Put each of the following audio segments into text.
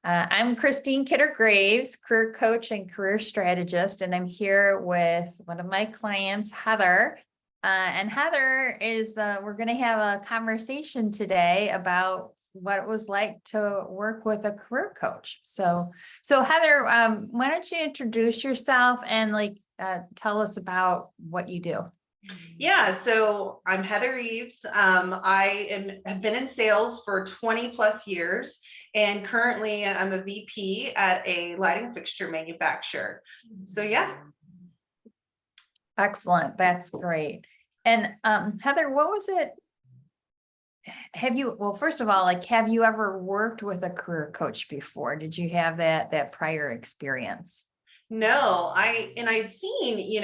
I'm Christine Kidder Graves, career coach and career strategist, and I'm here with one of my clients, Heather. And Heather is, we're going to have a conversation today about what it was like to work with a career coach. So Heather, why don't you introduce yourself and tell us about what you do? Yeah, so I'm Heather Eves. Have been in sales for 20 plus years, and currently I'm a VP at a lighting fixture manufacturer. So yeah. Excellent. That's great. And Heather, what was it? Well, first of all, have you ever worked with a career coach before? Did you have that prior experience? No, I'd seen,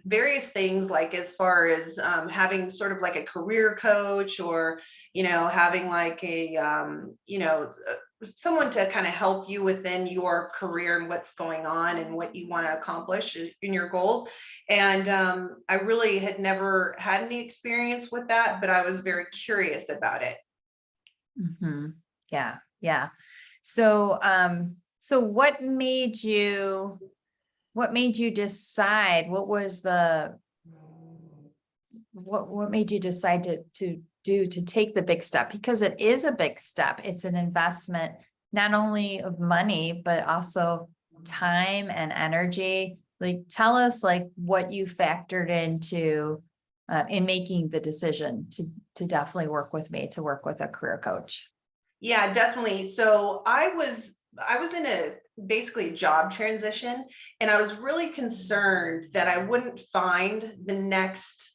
various things like as far as having sort of like a career coach or, having like someone to kind of help you within your career and what's going on and what you want to accomplish in your goals. And I really had never had any experience with that, but I was very curious about it. Mm-hmm. Yeah, yeah. So what made you decide? What made you decide to take the big step? Because it is a big step. It's an investment, not only of money, but also time and energy. Tell us what you factored into in making the decision to definitely work with me, to work with a career coach. Yeah, definitely. So I was in a basically job transition, and I was really concerned that I wouldn't find the next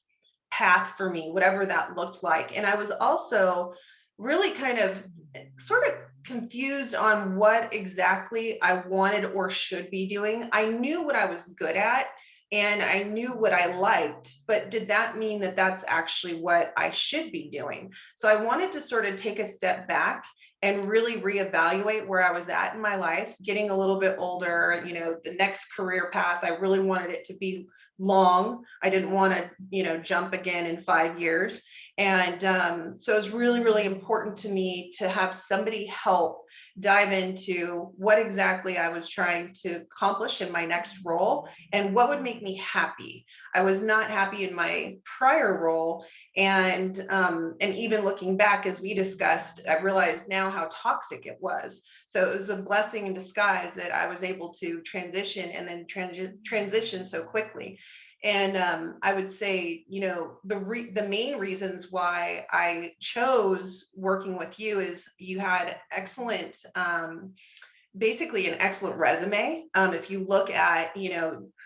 path for me, whatever that looked like. And I was also really kind of sort of confused on what exactly I wanted or should be doing. I knew what I was good at and I knew what I liked, but did that mean that that's actually what I should be doing? So I wanted to sort of take a step back and really reevaluate where I was at in my life, getting a little bit older, the next career path. I really wanted it to be long. I didn't want to, jump again in 5 years. And so it's really, really important to me to have somebody help dive into what exactly I was trying to accomplish in my next role and what would make me happy. I was not happy in my prior role, and even looking back, as we discussed, I realized now how toxic it was. So it was a blessing in disguise that I was able to transition and then transition so quickly. And I would say, the main reasons why I chose working with you is you had excellent, basically an excellent resume. If you look at,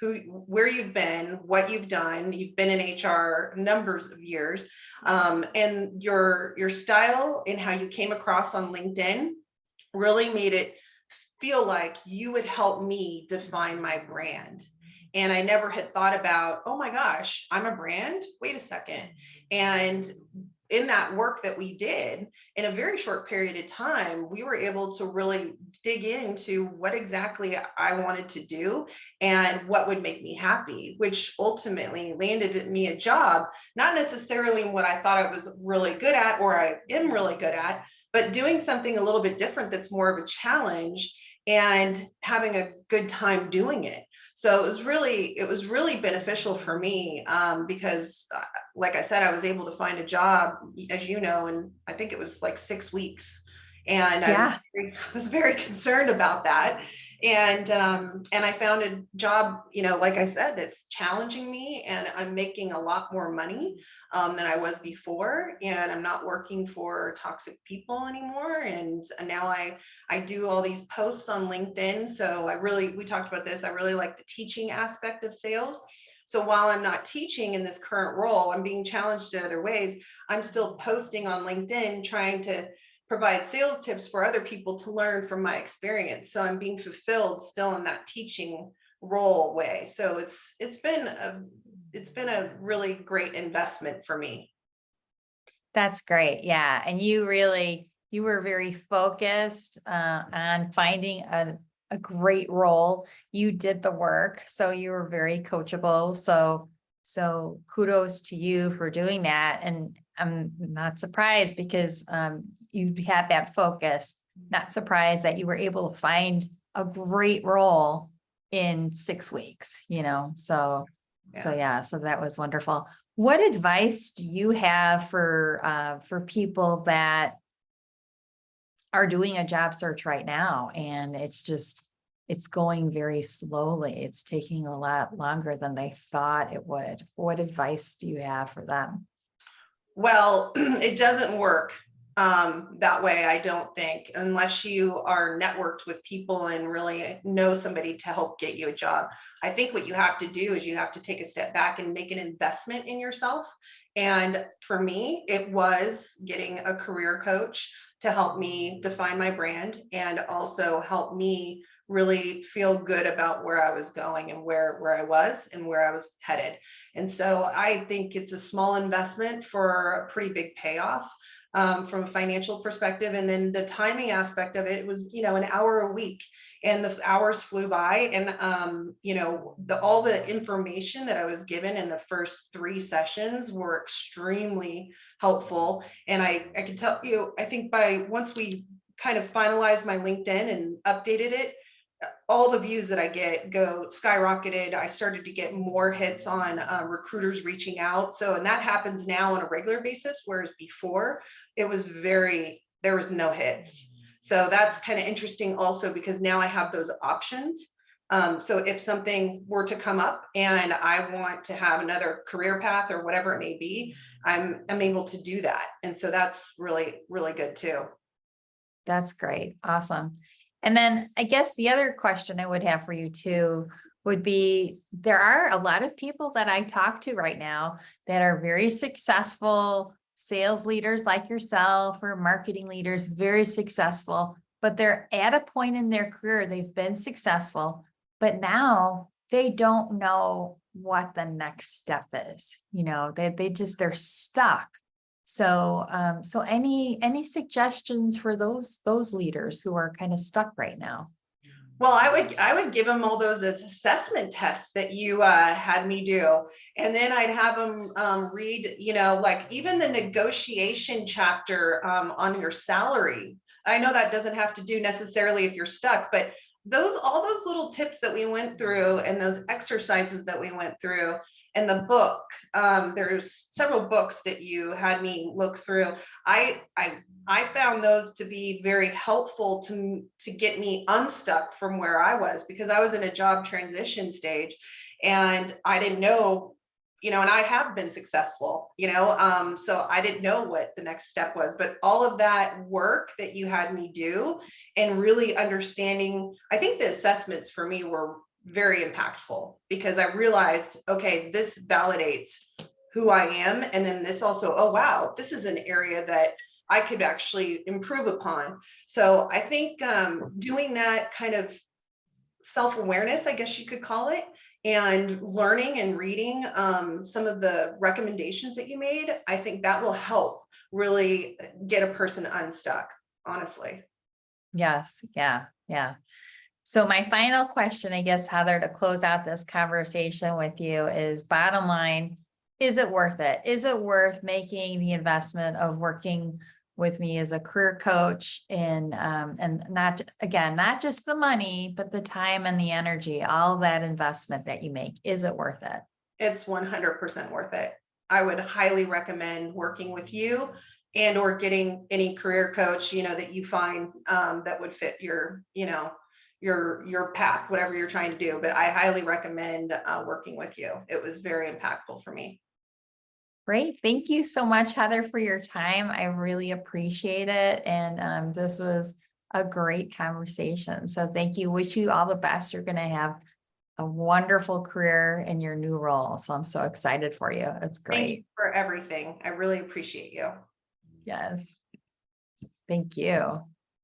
where you've been, what you've done, you've been in HR numbers of years, and your style and how you came across on LinkedIn really made it feel like you would help me define my brand. And I never had thought about, oh my gosh, I'm a brand. Wait a second. And in that work that we did in a very short period of time, we were able to really dig into what exactly I wanted to do and what would make me happy, which ultimately landed me a job, not necessarily what I thought I was really good at or I am really good at, but doing something a little bit different that's more of a challenge and having a good time doing it. So it was really beneficial for me, because like I said, I was able to find a job, as you know, and I think it was like 6 weeks. And Yeah. I was very concerned about that. And I found a job, like I said, that's challenging me, and I'm making a lot more money than I was before. And I'm not working for toxic people anymore. And now I do all these posts on LinkedIn. So we talked about this. I really like the teaching aspect of sales. So while I'm not teaching in this current role, I'm being challenged in other ways. I'm still posting on LinkedIn, trying to provide sales tips for other people to learn from my experience. So I'm being fulfilled still in that teaching role way. So it's been a really great investment for me. That's great. Yeah. And you were very focused on finding a great role. You did the work. So you were very coachable. So kudos to you for doing that. And I'm not surprised because you had that focus not surprised that you were able to find a great role in 6 weeks, so so that was wonderful. What advice do you have for people that are doing a job search right now and it's going very slowly? It's taking a lot longer than they thought it would. What advice do you have for them? Well, it doesn't work that way, I don't think, unless you are networked with people and really know somebody to help get you a job. I think what you have to do is you have to take a step back and make an investment in yourself. And for me, it was getting a career coach to help me define my brand and also help me really feel good about where I was going and where I was and where I was headed. And so I think it's a small investment for a pretty big payoff from a financial perspective. And then the timing aspect of it was, an hour a week, and the hours flew by. And all the information that I was given in the first 3 sessions were extremely helpful. And I can tell you, I think once we kind of finalized my LinkedIn and updated it, all the views that I get skyrocketed. I started to get more hits on recruiters reaching out. And that happens now on a regular basis, whereas before there was no hits. So that's kind of interesting also, because now I have those options. So if something were to come up and I want to have another career path or whatever it may be, I'm able to do that. And so that's really, really good too. That's great. Awesome. And then I guess the other question I would have for you too would be, there are a lot of people that I talk to right now that are very successful sales leaders like yourself, or marketing leaders, very successful, but they're at a point in their career, they've been successful, but now they don't know what the next step is. They're stuck. So, so any suggestions for those leaders who are kind of stuck right now? Well, I would give them all those assessment tests that you had me do, and then I'd have them read, like even the negotiation chapter on your salary. I know that doesn't have to do necessarily if you're stuck, but all those little tips that we went through and those exercises that we went through, and the book. There's several books that you had me look through. I found those to be very helpful to get me unstuck from where I was, because I was in a job transition stage and I didn't know, and I have been successful, so I didn't know what the next step was. But all of that work that you had me do and really understanding, I think the assessments for me were very impactful, because I realized, okay, this validates who I am. And then this also, oh, wow, this is an area that I could actually improve upon. So I think doing that kind of self-awareness, I guess you could call it, and learning and reading some of the recommendations that you made, I think that will help really get a person unstuck, honestly. Yes. Yeah. Yeah. So my final question, I guess, Heather, to close out this conversation with you is, bottom line, is it worth it? Is it worth making the investment of working with me as a career coach, and not, again, not just the money, but the time and the energy, all that investment that you make? Is it worth it? It's 100% worth it. I would highly recommend working with you or getting any career coach, that you find that would fit your path, whatever you're trying to do. But I highly recommend working with you. It was very impactful for me. Great. Thank you so much, Heather, for your time. I really appreciate it. And this was a great conversation. So thank you. Wish you all the best. You're going to have a wonderful career in your new role. So I'm so excited for you. It's Thank you great. for everything. I really appreciate you. Yes. Thank you.